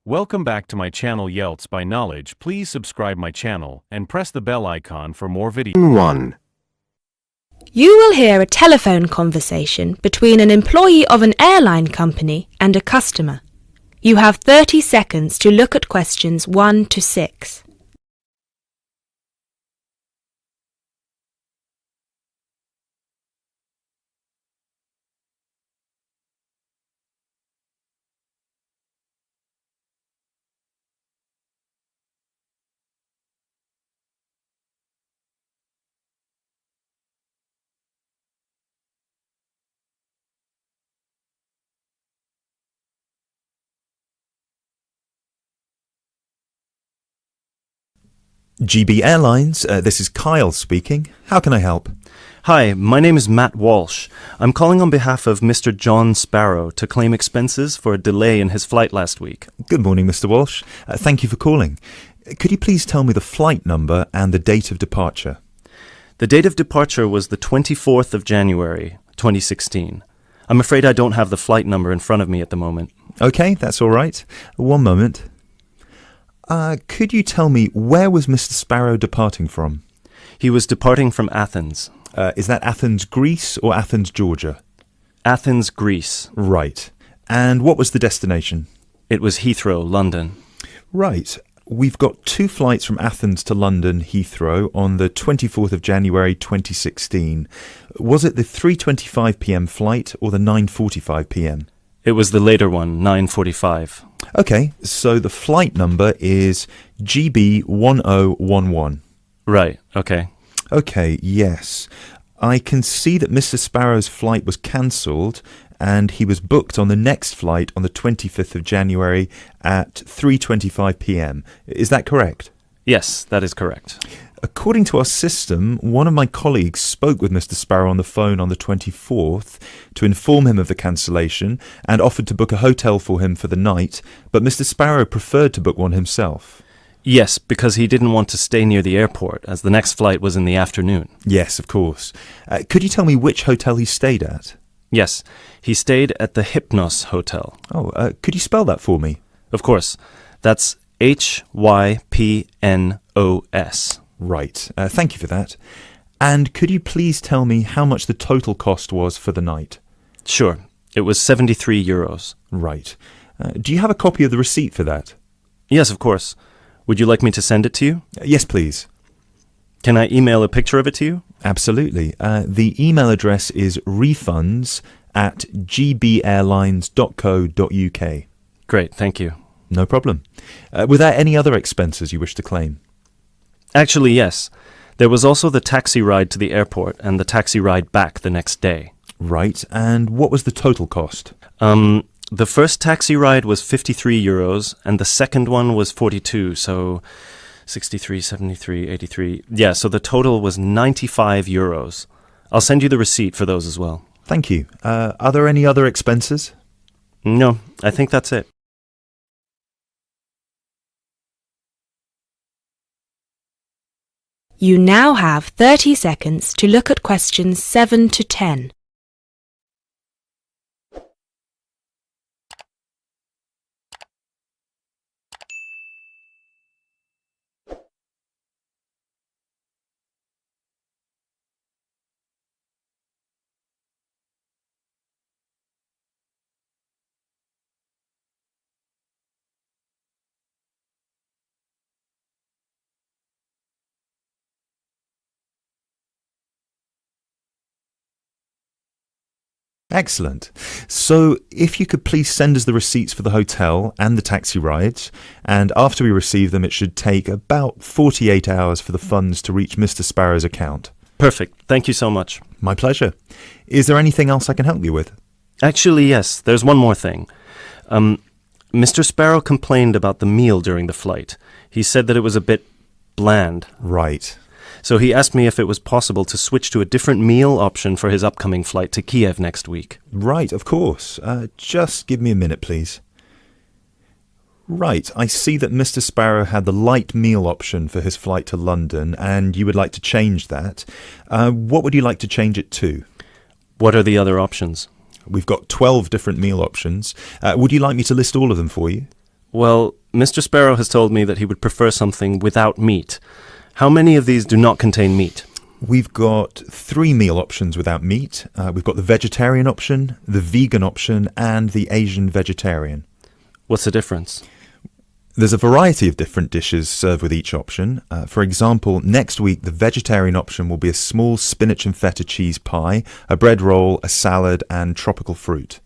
Welcome back to my channel IELTS by Knowledge. Please subscribe my channel and press the bell icon for more videos. 1. You will hear a telephone conversation between an employee of an airline company and a customer. You have 30 seconds to look at questions 1 to 6. GB Airlines, this is Kyle speaking. How can I help? Hi, my name is Matt Walsh. I'm calling on behalf of Mr. John Sparrow to claim expenses for a delay in his flight last week. Good morning, Mr. Walsh. Thank you for calling. Could you please tell me the flight number and the date of departure? The date of departure was the 24th of January, 2016. I'm afraid I don't have the flight number in front of me at the moment. Okay, that's all right. One moment. Could you tell me where was Mr. Sparrow departing from? He was departing from Athens. Is that Athens, Greece or Athens, Georgia? Athens, Greece. Right. And what was the destination? It was Heathrow, London. Right. We've got 2 flights from Athens to London Heathrow on the 24th of January 2016. Was it the 3:25 p.m. flight or the 9:45 p.m.? It was the later one, 9:45. Okay, so the flight number is GB1011. Right, okay. Okay, yes. I can see that Mr. Sparrow's flight was cancelled and he was booked on the next flight on the 25th of January at 3:25 p.m. Is that correct? Yes, that is correct. According to our system, one of my colleagues spoke with Mr. Sparrow on the phone on the 24th to inform him of the cancellation and offered to book a hotel for him for the night, but Mr. Sparrow preferred to book one himself. Yes, because he didn't want to stay near the airport, as the next flight was in the afternoon. Yes, of course. Could you tell me which hotel he stayed at? Yes, he stayed at the Hypnos Hotel. Oh, could you spell that for me? Of course. That's Hypnos. Right. Thank you for that. And could you please tell me how much the total cost was for the night? Sure. It was 73 euros. Right. Do you have a copy of the receipt for that? Yes, of course. Would you like me to send it to you? Yes, please. Can I email a picture of it to you? Absolutely. The email address is refunds@gbairlines.co.uk. Great, thank you. No problem. Were there any other expenses you wish to claim? Actually, yes. There was also the taxi ride to the airport and the taxi ride back the next day. Right. And what was the total cost? The first taxi ride was 53 euros and the second one was 42, so 63, 73, 83. Yeah, so the total was 95 euros. I'll send you the receipt for those as well. Thank you. Are there any other expenses? No, I think that's it. You now have 30 seconds to look at questions 7 to 10. Excellent. So if you could please send us the receipts for the hotel and the taxi rides, and after we receive them it should take about 48 hours for the funds to reach Mr. Sparrow's account. Perfect. Thank you so much. My pleasure. Is there anything else I can help you with? Actually, yes. There's one more thing. Mr. Sparrow complained about the meal during the flight. He said that it was a bit bland. Right. So he asked me if it was possible to switch to a different meal option for his upcoming flight to Kiev next week. Right, of course. Just give me a minute, please. Right, I see that Mr. Sparrow had the light meal option for his flight to London, and you would like to change that. What would you like to change it to? What are the other options? We've got 12 different meal options. Would you like me to list all of them for you? Well, Mr. Sparrow has told me that he would prefer something without meat. How many of these do not contain meat? We've got 3 meal options without meat. We've got the vegetarian option, the vegan option, and the Asian vegetarian. What's the difference? There's a variety of different dishes served with each option. For example, next week the vegetarian option will be a small spinach and feta cheese pie, a bread roll, a salad, and tropical fruit.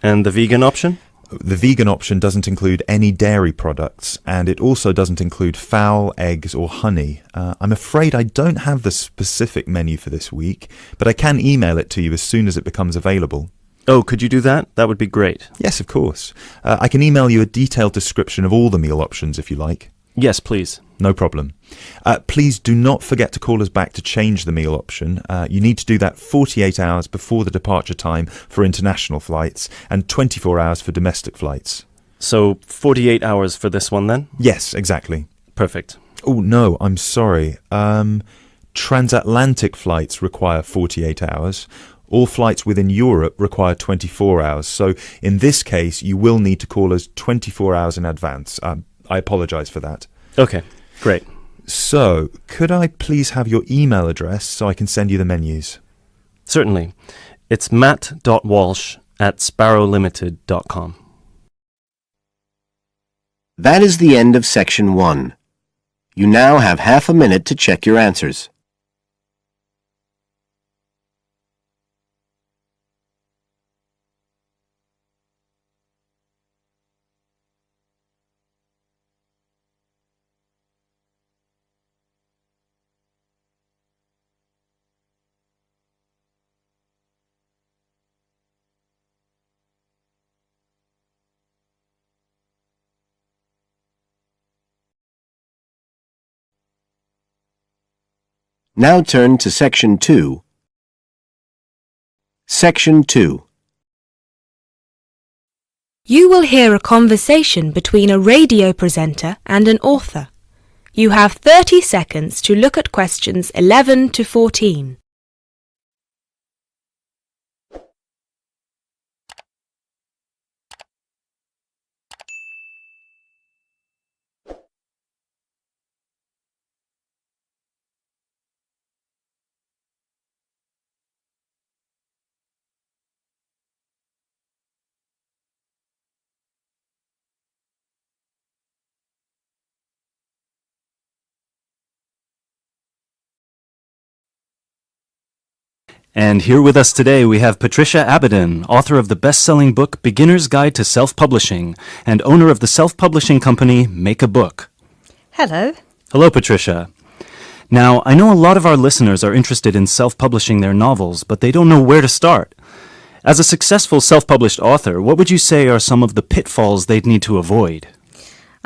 And the vegan option? The vegan option doesn't include any dairy products, and it also doesn't include fowl, eggs, or honey. I'm afraid I don't have the specific menu for this week, but I can email it to you as soon as it becomes available. Oh, could you do that? That would be great. Yes, of course. I can email you a detailed description of all the meal options if you like. Yes, please. No problem. Please do not forget to call us back to change the meal option. You need to do that 48 hours before the departure time for international flights and 24 hours for domestic flights. So 48 hours for this one then? Yes, exactly. Perfect. Oh, no, I'm sorry. Transatlantic flights require 48 hours. All flights within Europe require 24 hours. So in this case, you will need to call us 24 hours in advance. I apologise for that. Okay, great. So, could I please have your email address so I can send you the menus? Certainly. It's matt.walsh@sparrowlimited.com. That is the end of section 1. You now have half a minute to check your answers. Now turn to section 2. Section 2. You will hear a conversation between a radio presenter and an author. You have 30 seconds to look at questions 11 to 14. And here with us today we have Patricia Abadan, author of the best-selling book Beginner's Guide to Self-Publishing and owner of the self-publishing company Make a Book. Hello. Hello, Patricia. Now, I know a lot of our listeners are interested in self-publishing their novels, but they don't know where to start. As a successful self-published author, what would you say are some of the pitfalls they'd need to avoid?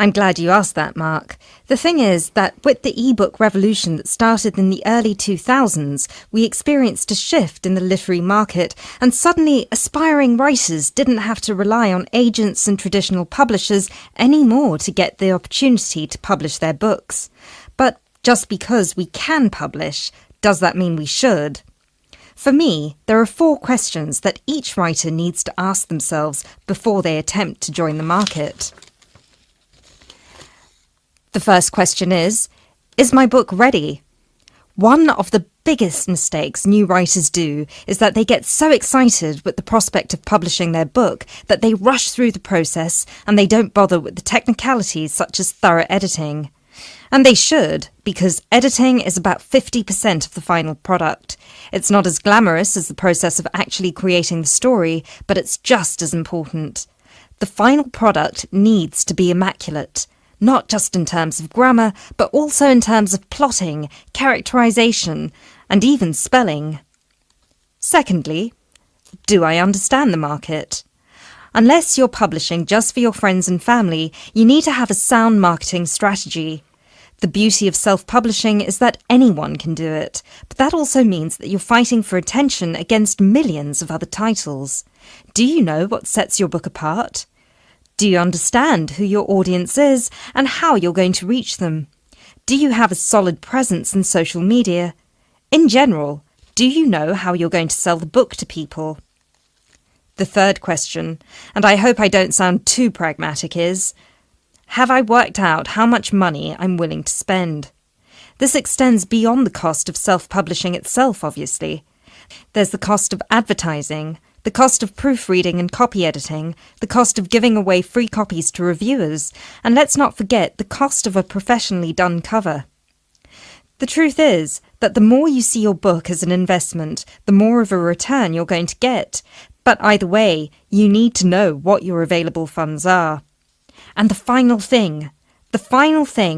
I'm glad you asked that, Mark. The thing is that with the e-book revolution that started in the early 2000s, we experienced a shift in the literary market, and suddenly aspiring writers didn't have to rely on agents and traditional publishers anymore to get the opportunity to publish their books. But just because we can publish, does that mean we should? For me, there are 4 questions that each writer needs to ask themselves before they attempt to join the market. The first question is my book ready? One of the biggest mistakes new writers do is that they get so excited with the prospect of publishing their book that they rush through the process and they don't bother with the technicalities such as thorough editing. And they should, because editing is about 50% of the final product. It's not as glamorous as the process of actually creating the story, but it's just as important. The final product needs to be immaculate. Not just in terms of grammar, but also in terms of plotting, characterization, and even spelling. Secondly, do I understand the market? Unless you're publishing just for your friends and family, you need to have a sound marketing strategy. The beauty of self-publishing is that anyone can do it, but that also means that you're fighting for attention against millions of other titles. Do you know what sets your book apart? Do you understand who your audience is and how you're going to reach them? Do you have a solid presence in social media? In general, do you know how you're going to sell the book to people? The third question, and I hope I don't sound too pragmatic, is, Have I worked out how much money I'm willing to spend? This extends beyond the cost of self-publishing itself, obviously. There's the cost of advertising, the cost of proofreading and copy editing, the cost of giving away free copies to reviewers, and let's not forget the cost of a professionally done cover. The truth is that the more you see your book as an investment, the more of a return you're going to get. But either way, you need to know what your available funds are. And the final thing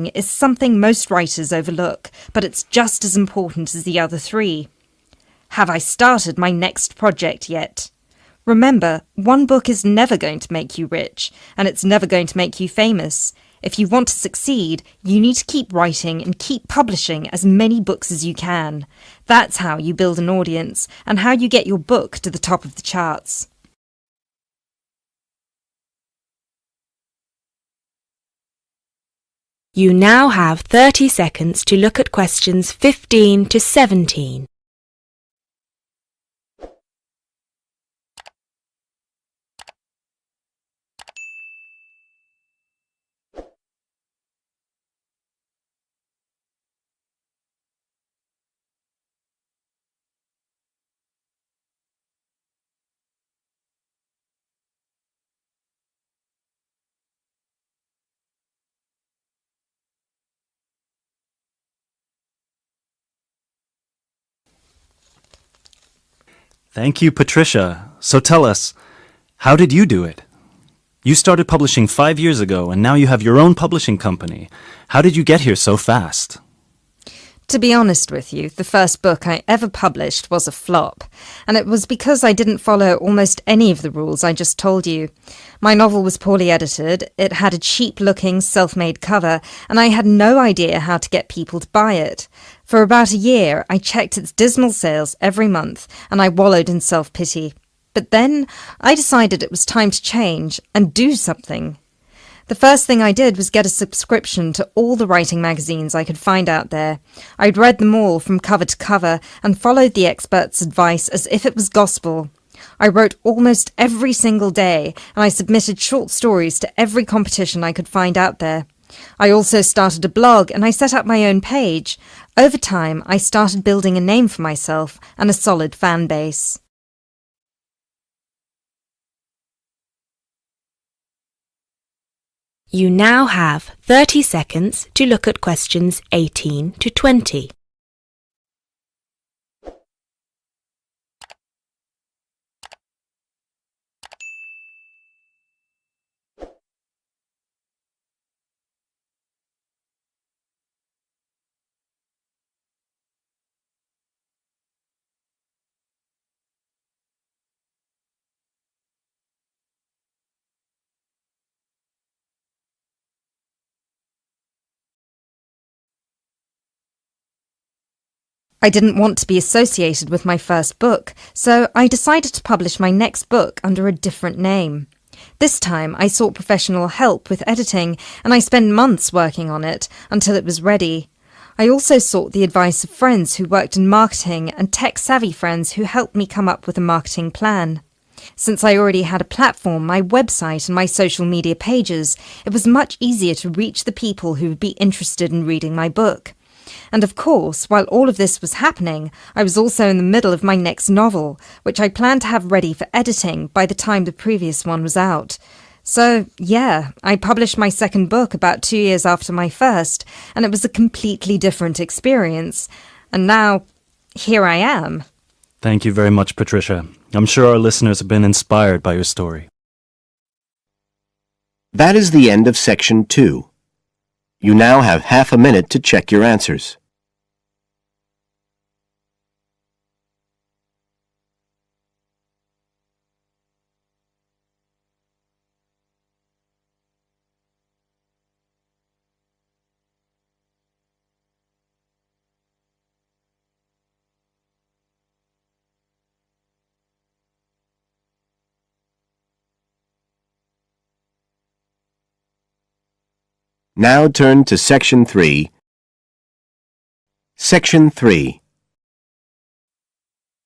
is something most writers overlook, but it's just as important as the other three. Have I started my next project yet? Remember, one book is never going to make you rich, and it's never going to make you famous. If you want to succeed, you need to keep writing and keep publishing as many books as you can. That's how you build an audience, and how you get your book to the top of the charts. You now have 30 seconds to look at questions 15 to 17. Thank you, Patricia. So tell us, how did you do it? You started publishing 5 years ago, and now you have your own publishing company. How did you get here so fast? To be honest with you, the first book I ever published was a flop, and it was because I didn't follow almost any of the rules I just told you. My novel was poorly edited, it had a cheap-looking, self-made cover, and I had no idea how to get people to buy it. For about a year, I checked its dismal sales every month, and I wallowed in self-pity. But then, I decided it was time to change and do something. The first thing I did was get a subscription to all the writing magazines I could find out there. I'd read them all from cover to cover and followed the experts' advice as if it was gospel. I wrote almost every single day, and I submitted short stories to every competition I could find out there. I also started a blog, and I set up my own page. Over time, I started building a name for myself and a solid fan base. You now have 30 seconds to look at questions 18 to 20. I didn't want to be associated with my first book, so I decided to publish my next book under a different name. This time I sought professional help with editing, and I spent months working on it until it was ready. I also sought the advice of friends who worked in marketing and tech-savvy friends who helped me come up with a marketing plan. Since I already had a platform, my website and my social media pages, it was much easier to reach the people who would be interested in reading my book. And of course, while all of this was happening, I was also in the middle of my next novel, which I planned to have ready for editing by the time the previous one was out. So, yeah, I published my second book about 2 years after my first, and it was a completely different experience. And now, here I am. Thank you very much, Patricia. I'm sure our listeners have been inspired by your story. That is the end of section 2. You now have half a minute to check your answers. Now turn to Section 3. Section 3.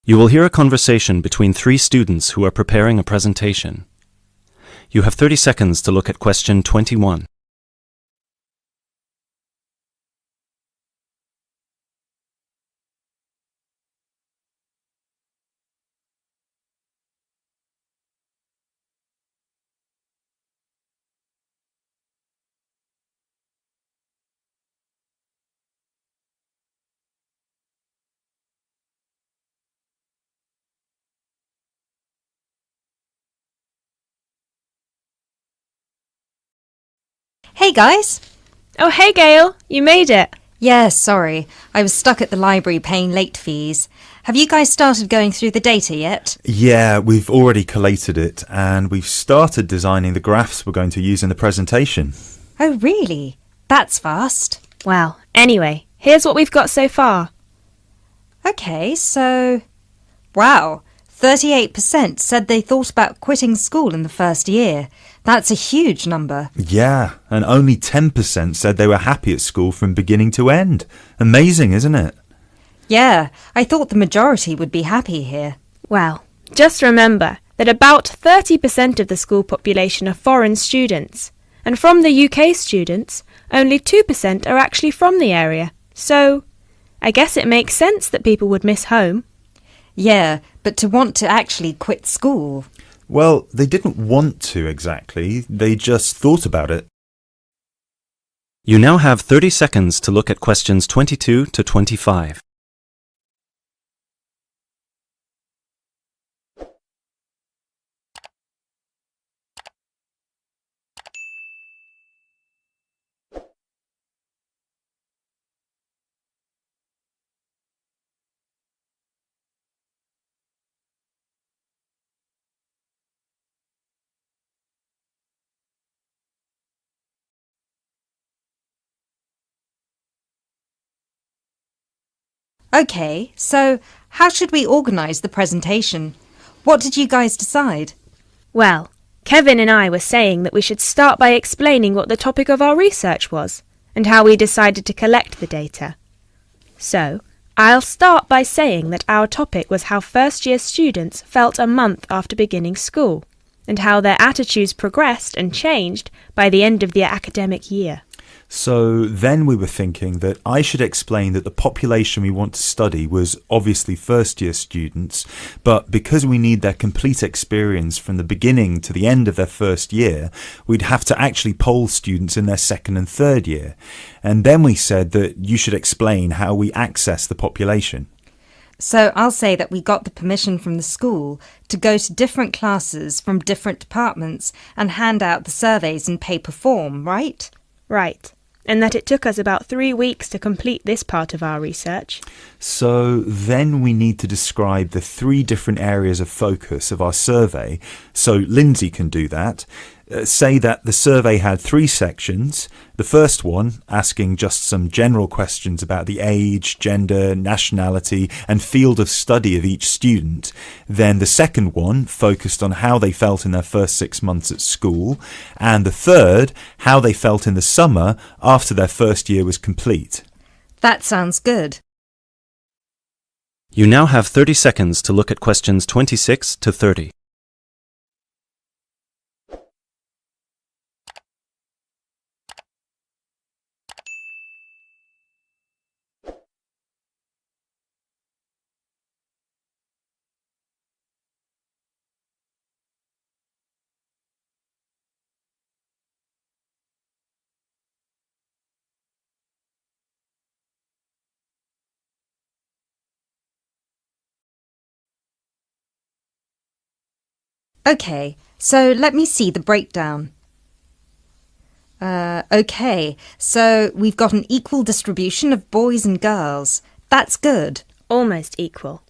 You will hear a conversation between 3 students who are preparing a presentation. You have 30 seconds to look at question 21. Hey guys! Oh, hey Gail, you made it. Yeah, sorry. I was stuck at the library paying late fees. Have you guys started going through the data yet? Yeah, we've already collated it and we've started designing the graphs we're going to use in the presentation. Oh, really? That's fast. Well, anyway, here's what we've got so far. Okay, so... Wow, 38% said they thought about quitting school in the first year. That's a huge number. Yeah, and only 10% said they were happy at school from beginning to end. Amazing, isn't it? Yeah, I thought the majority would be happy here. Well, just remember that about 30% of the school population are foreign students, and from the UK students, only 2% are actually from the area. So, I guess it makes sense that people would miss home. Yeah, but to want to actually quit school... Well, they didn't want to exactly, they just thought about it. You now have 30 seconds to look at questions 22 to 25. Okay, so how should we organise the presentation? What did you guys decide? Well, Kevin and I were saying that we should start by explaining what the topic of our research was, and how we decided to collect the data. So, I'll start by saying that our topic was how first-year students felt a month after beginning school, and how their attitudes progressed and changed by the end of the academic year. So then we were thinking that I should explain that the population we want to study was obviously first-year students, but because we need their complete experience from the beginning to the end of their first year, we'd have to actually poll students in their second and third year. And then we said that you should explain how we access the population. So I'll say that we got the permission from the school to go to different classes from different departments and hand out the surveys in paper form, right? Right, and that it took us about 3 weeks to complete this part of our research. So then we need to describe the 3 different areas of focus of our survey. So Lindsay can do that. Say that the survey had 3 sections. The first one asking just some general questions about the age, gender, nationality and field of study of each student. Then the second one focused on how they felt in their first 6 months at school. And the third, how they felt in the summer after their first year was complete. That sounds good. You now have 30 seconds to look at questions 26 to 30. Okay, so let me see the breakdown. Okay, so we've got an equal distribution of boys and girls. That's good. Almost equal.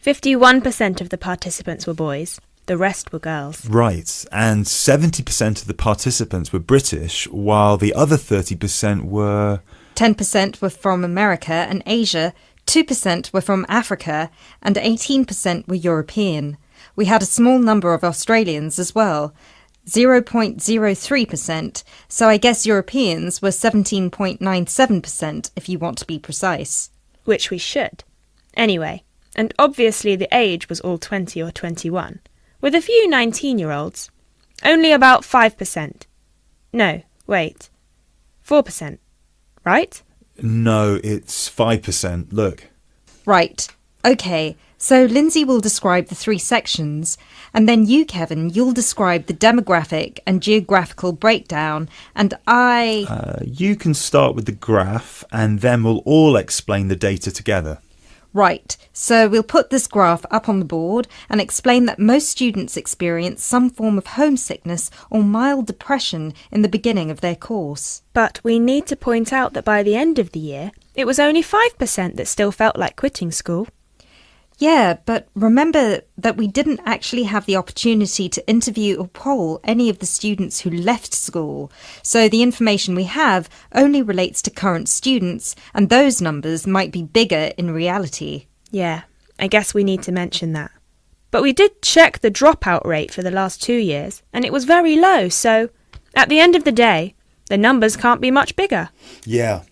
51% of the participants were boys, the rest were girls. Right, and 70% of the participants were British, while the other 30% were... 10% were from America and Asia, 2% were from Africa, and 18% were European. We had a small number of Australians as well, 0.03%, so I guess Europeans were 17.97% if you want to be precise. Which we should. Anyway, and obviously the age was all 20 or 21, with a few 19-year-olds. Only about 5%. No, wait. 4%. Right? No, it's 5%. Look. Right. Okay, so Lindsay will describe the 3 sections, and then you, Kevin, you'll describe the demographic and geographical breakdown, and You can start with the graph, and then we'll all explain the data together. Right, so we'll put this graph up on the board and explain that most students experience some form of homesickness or mild depression in the beginning of their course. But we need to point out that by the end of the year, it was only 5% that still felt like quitting school. Yeah, but remember that we didn't actually have the opportunity to interview or poll any of the students who left school. So the information we have only relates to current students, and those numbers might be bigger in reality. Yeah, I guess we need to mention that. But we did check the dropout rate for the last 2 years, and it was very low, so at the end of the day, the numbers can't be much bigger. Yeah.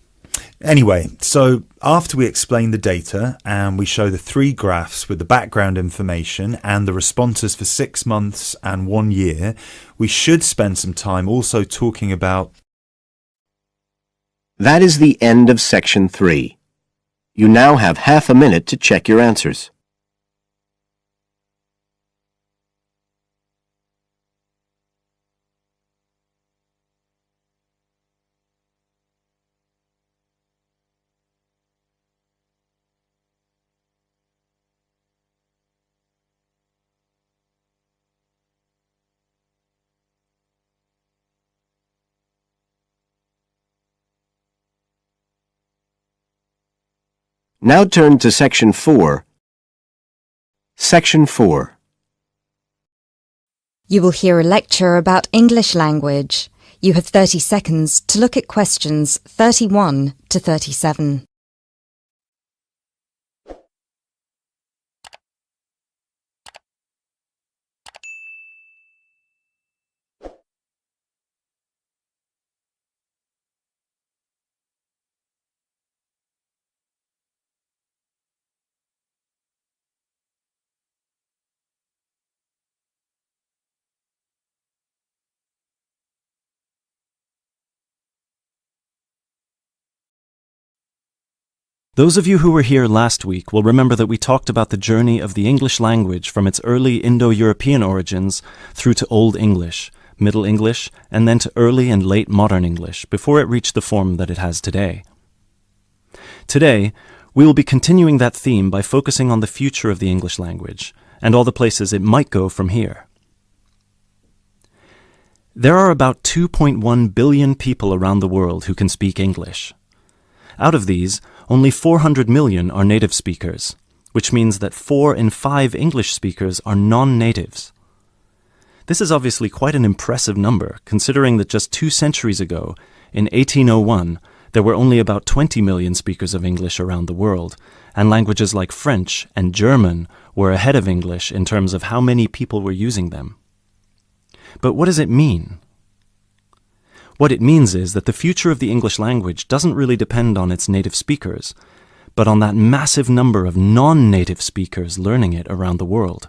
Anyway, so after we explain the data and we show the 3 graphs with the background information and the responses for 6 months and 1 year, we should spend some time also talking about... That is the end of section 3. You now have half a minute to check your answers. Now turn to section 4. Section 4. You will hear a lecture about English language. You have 30 seconds to look at questions 31 to 37. Those of you who were here last week will remember that we talked about the journey of the English language from its early Indo-European origins through to Old English, Middle English, and then to early and late modern English before it reached the form that it has today. Today, we will be continuing that theme by focusing on the future of the English language and all the places it might go from here. There are about 2.1 billion people around the world who can speak English. Out of these, only 400 million are native speakers, which means that 4 in 5 English speakers are non-natives. This is obviously quite an impressive number, considering that just 2 centuries ago, in 1801, there were only about 20 million speakers of English around the world, and languages like French and German were ahead of English in terms of how many people were using them. But what does it mean? What it means is that the future of the English language doesn't really depend on its native speakers, but on that massive number of non-native speakers learning it around the world.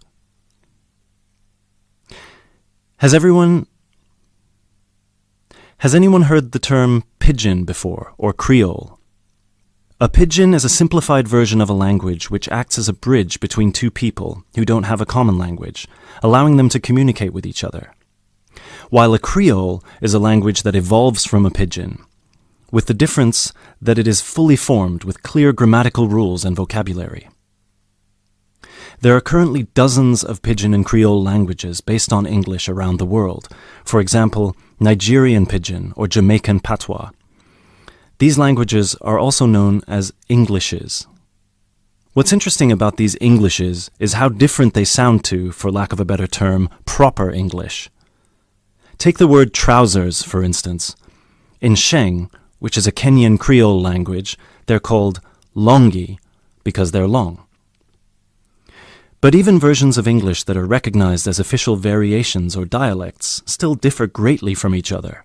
Has anyone heard the term pidgin before, or Creole? A pidgin is a simplified version of a language which acts as a bridge between 2 people who don't have a common language, allowing them to communicate with each other. While a Creole is a language that evolves from a pidgin, with the difference that it is fully formed with clear grammatical rules and vocabulary. There are currently dozens of pidgin and Creole languages based on English around the world, for example, Nigerian pidgin or Jamaican patois. These languages are also known as Englishes. What's interesting about these Englishes is how different they sound to, for lack of a better term, proper English. Take the word trousers, for instance. In Sheng, which is a Kenyan Creole language, they're called longi because they're long. But even versions of English that are recognized as official variations or dialects still differ greatly from each other.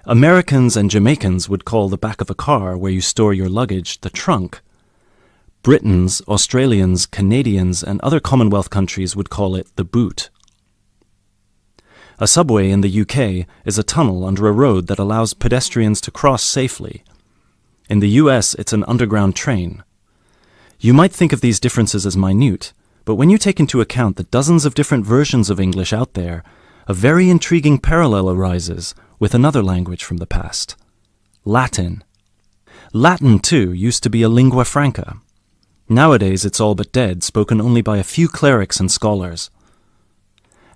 Americans and Jamaicans would call the back of a car where you store your luggage the trunk. Britons, Australians, Canadians, and other Commonwealth countries would call it the boot. A subway in the UK is a tunnel under a road that allows pedestrians to cross safely. In the US, it's an underground train. You might think of these differences as minute, but when you take into account the dozens of different versions of English out there, a very intriguing parallel arises with another language from the past: Latin. Latin, too, used to be a lingua franca. Nowadays it's all but dead, spoken only by a few clerics and scholars.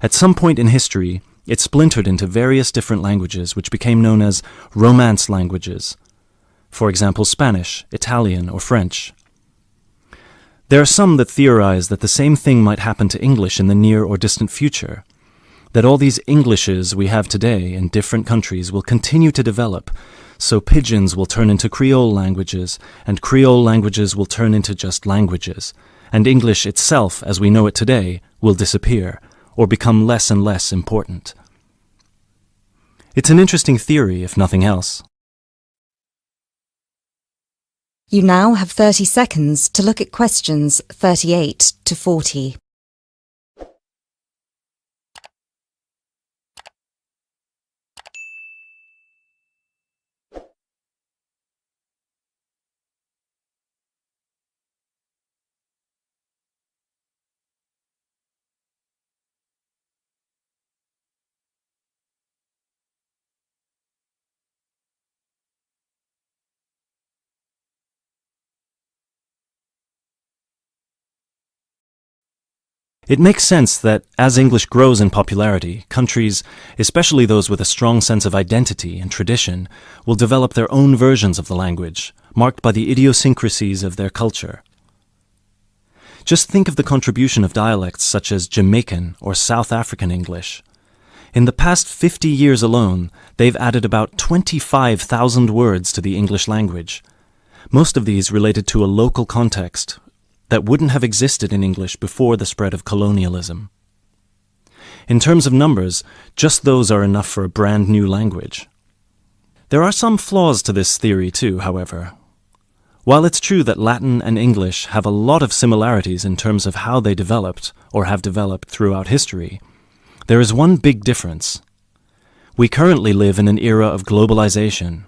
At some point in history, it splintered into various different languages which became known as Romance languages. For example, Spanish, Italian, or French. There are some that theorize that the same thing might happen to English in the near or distant future, that all these Englishes we have today in different countries will continue to develop, so pidgins will turn into Creole languages, and Creole languages will turn into just languages, and English itself, as we know it today, will disappear, or become less and less important. It's an interesting theory, if nothing else. You now have 30 seconds to look at questions 38 to 40. It makes sense that as English grows in popularity, countries, especially those with a strong sense of identity and tradition, will develop their own versions of the language, marked by the idiosyncrasies of their culture. Just think of the contribution of dialects such as Jamaican or South African English. In the past 50 years alone, they've added about 25,000 words to the English language. Most of these related to a local context that wouldn't have existed in English before the spread of colonialism. In terms of numbers, just those are enough for a brand new language. There are some flaws to this theory too, however. While it's true that Latin and English have a lot of similarities in terms of how they developed, or have developed throughout history, there is one big difference. We currently live in an era of globalization.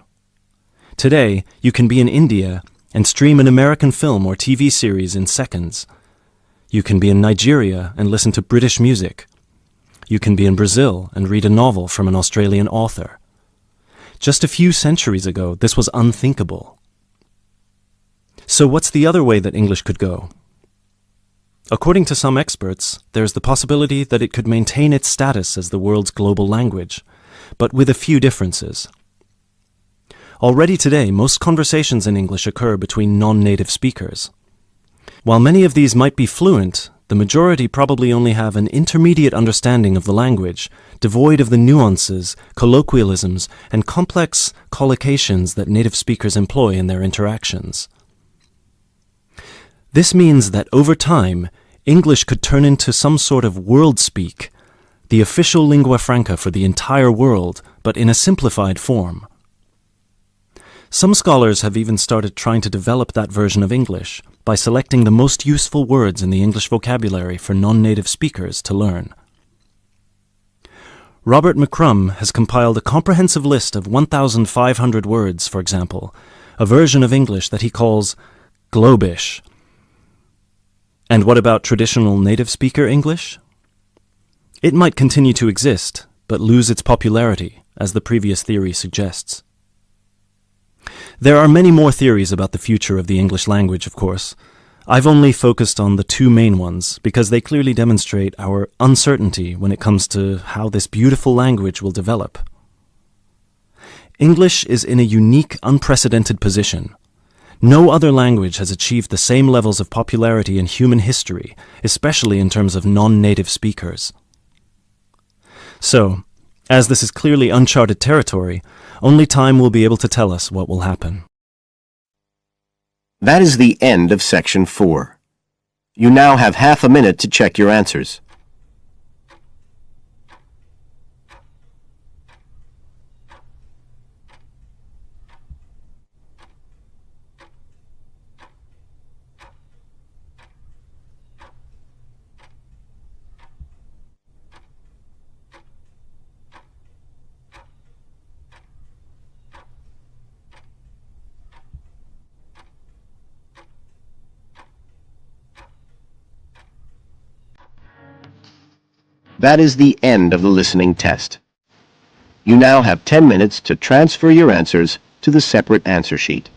Today, you can be in India and stream an American film or TV series in seconds. You can be in Nigeria and listen to British music. You can be in Brazil and read a novel from an Australian author. Just a few centuries ago, this was unthinkable. So what's the other way that English could go? According to some experts, there's the possibility that it could maintain its status as the world's global language, but with a few differences. Already today, most conversations in English occur between non-native speakers. While many of these might be fluent, the majority probably only have an intermediate understanding of the language, devoid of the nuances, colloquialisms, and complex collocations that native speakers employ in their interactions. This means that over time, English could turn into some sort of world speak, the official lingua franca for the entire world, but in a simplified form. Some scholars have even started trying to develop that version of English by selecting the most useful words in the English vocabulary for non-native speakers to learn. Robert McCrum has compiled a comprehensive list of 1,500 words, for example, a version of English that he calls Globish. And what about traditional native speaker English? It might continue to exist, but lose its popularity, as the previous theory suggests. There are many more theories about the future of the English language, of course. I've only focused on the two main ones because they clearly demonstrate our uncertainty when it comes to how this beautiful language will develop. English is in a unique, unprecedented position. No other language has achieved the same levels of popularity in human history, especially in terms of non-native speakers. So, as this is clearly uncharted territory, only time will be able to tell us what will happen. That is the end of section 4. You now have half a minute to check your answers. That is the end of the listening test. You now have 10 minutes to transfer your answers to the separate answer sheet.